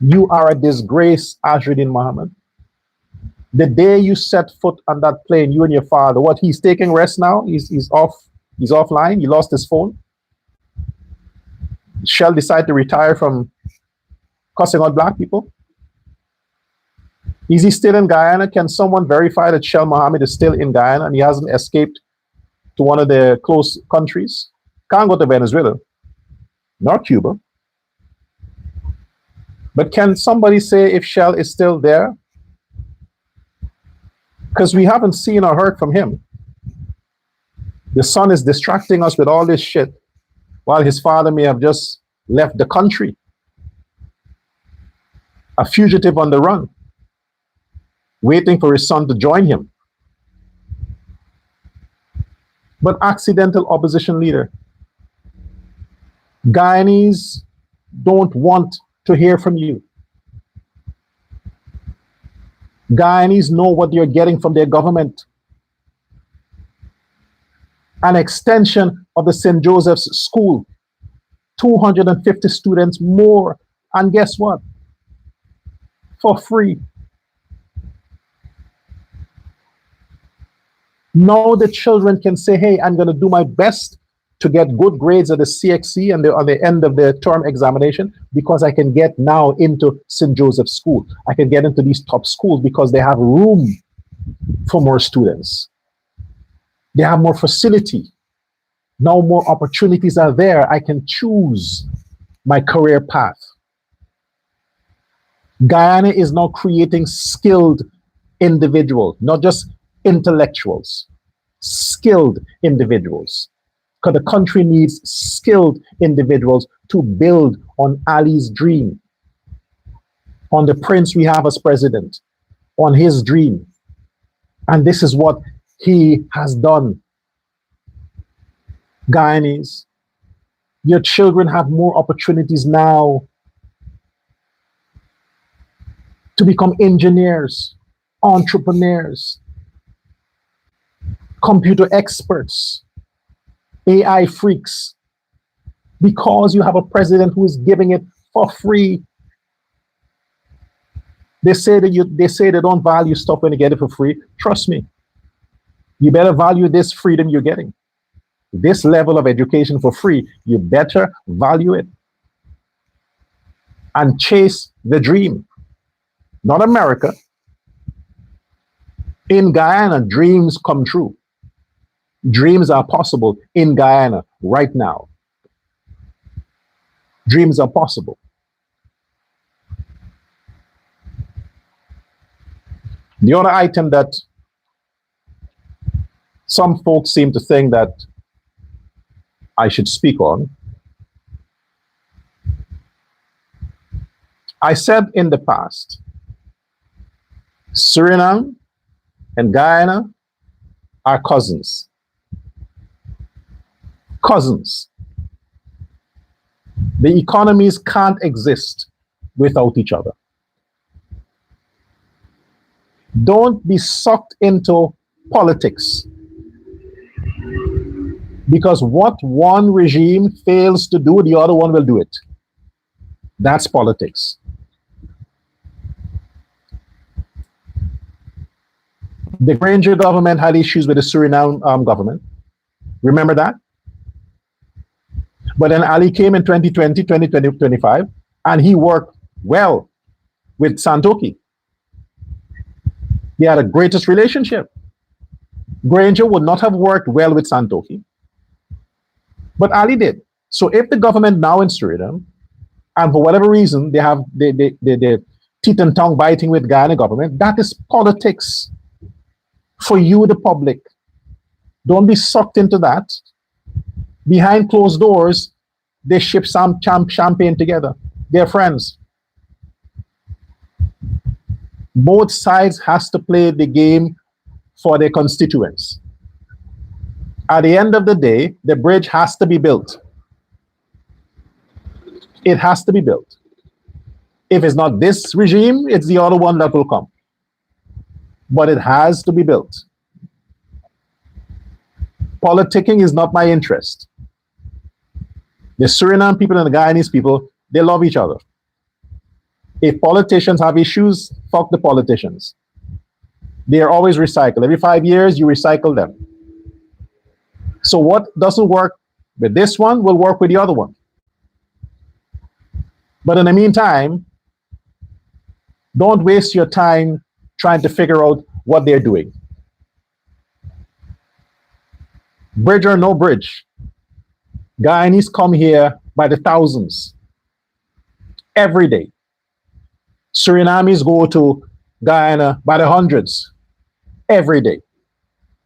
You are a disgrace, Azruddin Mohammed. The day you set foot on that plane, you and your father, what, he's taking rest now? He's offline. He lost his phone. Shell decide to retire from cussing out black people? Is he still in Guyana? Can someone verify that Shell Mohammed is still in Guyana and he hasn't escaped to one of the close countries? Can't go to Venezuela, nor Cuba. But can somebody say if Shell is still there? Because we haven't seen or heard from him. The son is distracting us with all this shit while his father may have just left the country, a fugitive on the run, waiting for his son to join him. But accidental opposition leader. Guyanese don't want to hear from you. Guyanese know what they're getting from their government. An extension of the St. Joseph's School, 250 students more, and guess what? For free. Now the children can say, hey, I'm going to do my best to get good grades at the CXC and on the end of the term examination because I can get now into St. Joseph's School. I can get into these top schools because they have room for more students. They have more facility. Now more opportunities are there. I can choose my career path. Guyana is now creating skilled individuals, not just intellectuals, skilled individuals. Because the country needs skilled individuals to build on Ali's dream, on the prince we have as president, on his dream. And this is what he has done. Guyanese, your children have more opportunities now to become engineers, entrepreneurs, computer experts, AI freaks, because you have a president who is giving it for free. They say they don't value stuff when they get it for free. Trust me. You better value this freedom you're getting. This level of education for free, you better value it. And chase the dream. Not America. In Guyana, dreams come true. Dreams are possible in Guyana right now. Dreams are possible. The other item that some folks seem to think that I should speak on, I said in the past, Suriname and Guyana are cousins. Cousins. The economies can't exist without each other. Don't be sucked into politics. Because what one regime fails to do, the other one will do it. That's politics. The Granger government had issues with the Suriname government. Remember that? But then Ali came in 2020, 2025, and he worked well with Santoki. They had a greatest relationship. Granger would not have worked well with Santoki, but Ali did. So if the government now in Suriname, and for whatever reason they have the teeth and tongue biting with Guyana government, that is politics. For you, the public, don't be sucked into that. Behind closed doors, they ship some champagne together. They're friends. Both sides has to play the game for their constituents. At the end of the day, the bridge has to be built. It has to be built. If it's not this regime, it's the other one that will come. But it has to be built. Politicking is not my interest. The Suriname people and the Guyanese people, they love each other. If politicians have issues, fuck the politicians. They are always recycled. Every 5 years, you recycle them. So what doesn't work with this one will work with the other one. But in the meantime, don't waste your time trying to figure out what they're doing. Bridge or no bridge, Guyanese come here by the thousands every day. Surinamis go to Guyana by the hundreds every day.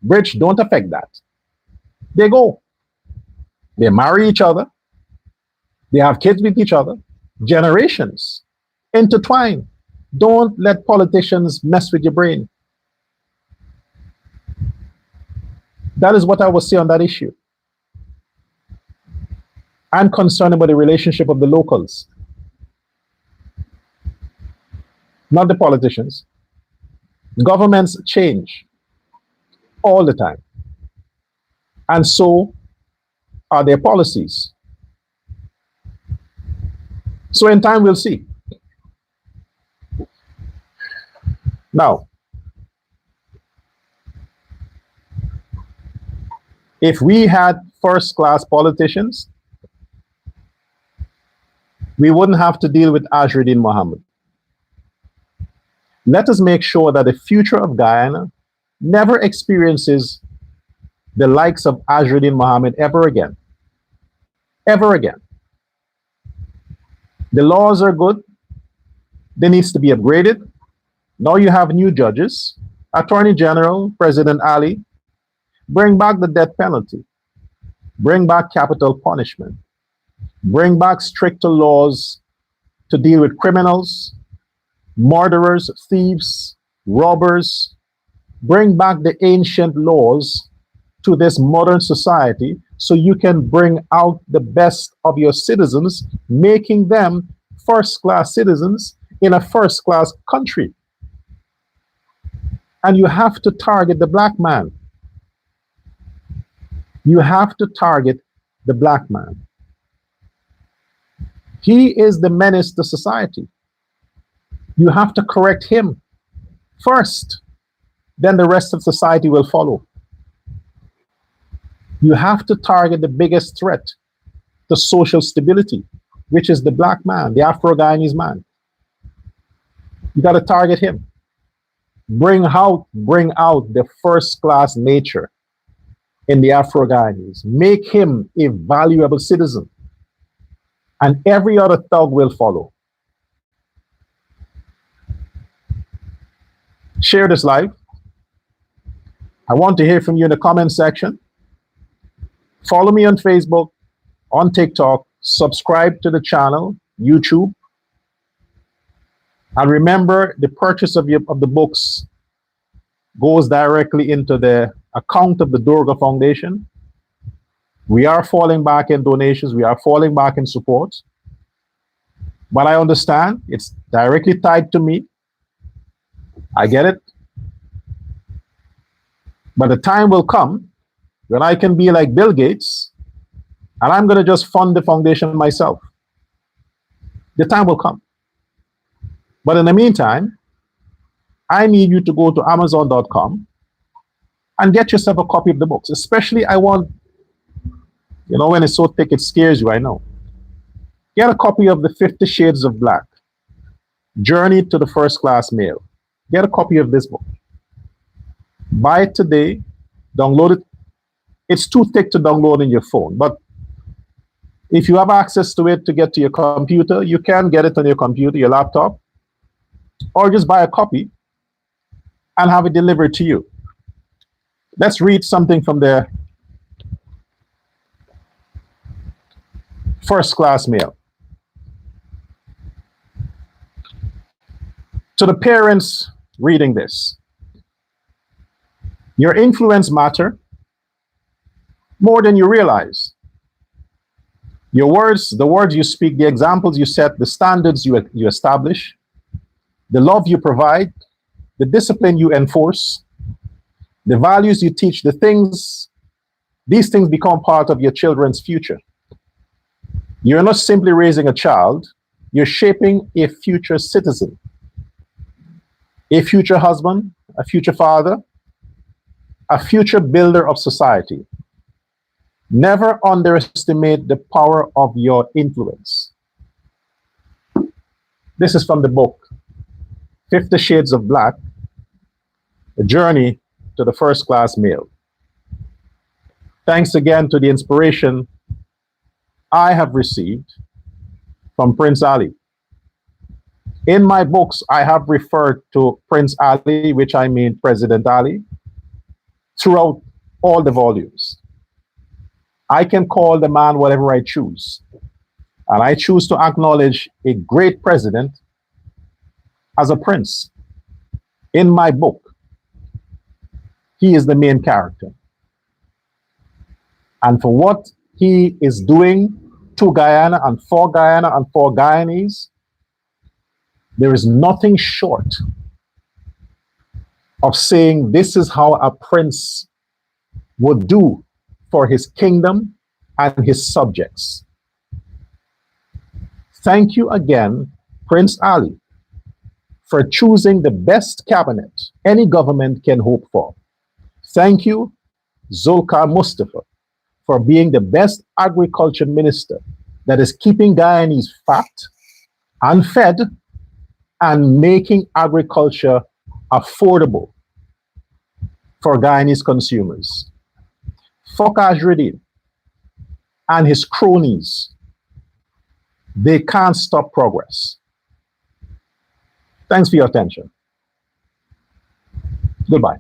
British don't affect that. They go. They marry each other. They have kids with each other. Generations intertwine. Don't let politicians mess with your brain. That is what I will say on that issue. I'm concerned about the relationship of the locals, not the politicians. Governments change all the time, and so are their policies. So in time, we'll see. Now, if we had first-class politicians, we wouldn't have to deal with Azruddin Mohammed. Let us make sure that the future of Guyana never experiences the likes of Azruddin Mohammed ever again. Ever again. The laws are good. They needs to be upgraded. Now you have new judges, Attorney General, President Ali. Bring back the death penalty. Bring back capital punishment. Bring back stricter laws to deal with criminals, murderers, thieves, robbers. Bring back the ancient laws to this modern society so you can bring out the best of your citizens, making them first-class citizens in a first-class country. And you have to target the black man. You have to target the black man. He is the menace to society. You have to correct him first. Then the rest of society will follow. You have to target the biggest threat to social stability, which is the black man, the Afro-Guyanese man. You got to target him. Bring out the first-class nature in the Afro-Guyanese. Make him a valuable citizen. And every other thug will follow. Share this live. I want to hear from you in the comment section. Follow me on Facebook, on TikTok, subscribe to the channel, YouTube. And remember, the purchase of the books goes directly into the account of the Durga Foundation. We are falling back in donations. We are falling back in support. But I understand it's directly tied to me. I get it. But the time will come when I can be like Bill Gates and I'm going to just fund the foundation myself. The time will come. But in the meantime, I need you to go to Amazon.com and get yourself a copy of the books. Especially, I want, when it's so thick, it scares you, I know. Get a copy of the 50 Shades of Black, Journey to the First Class Male. Get a copy of this book. Buy it today, download it. It's too thick to download in your phone, but if you have access to it to get to your computer, you can get it on your computer, your laptop, or just buy a copy and have it delivered to you. Let's read something from the First Class Male. To the parents reading this, your influence matter more than you realize. Your words, the words you speak, the examples you set, the standards you establish, the love you provide, the discipline you enforce, the values you teach, these things become part of your children's future. You're not simply raising a child, you're shaping a future citizen, a future husband, a future father, a future builder of society. Never underestimate the power of your influence. This is from the book, 50 Shades of Black, A Journey to the First Class Male. Thanks again to the inspiration I have received from Prince Ali. In my books, I have referred to Prince Ali, which I mean President Ali, throughout all the volumes. I can call the man whatever I choose. And I choose to acknowledge a great president as a prince. In my book, he is the main character. And for what he is doing to Guyana and for Guyanese, there is nothing short of saying this is how a prince would do for his kingdom and his subjects. Thank you again, Prince Ali, for choosing the best cabinet any government can hope for. Thank you, Zulkar Mustafa, for being the best agriculture minister that is keeping Guyanese fat and fed and making agriculture affordable for Guyanese consumers. Fokaj Redin and his cronies, they can't stop progress. Thanks for your attention. Goodbye.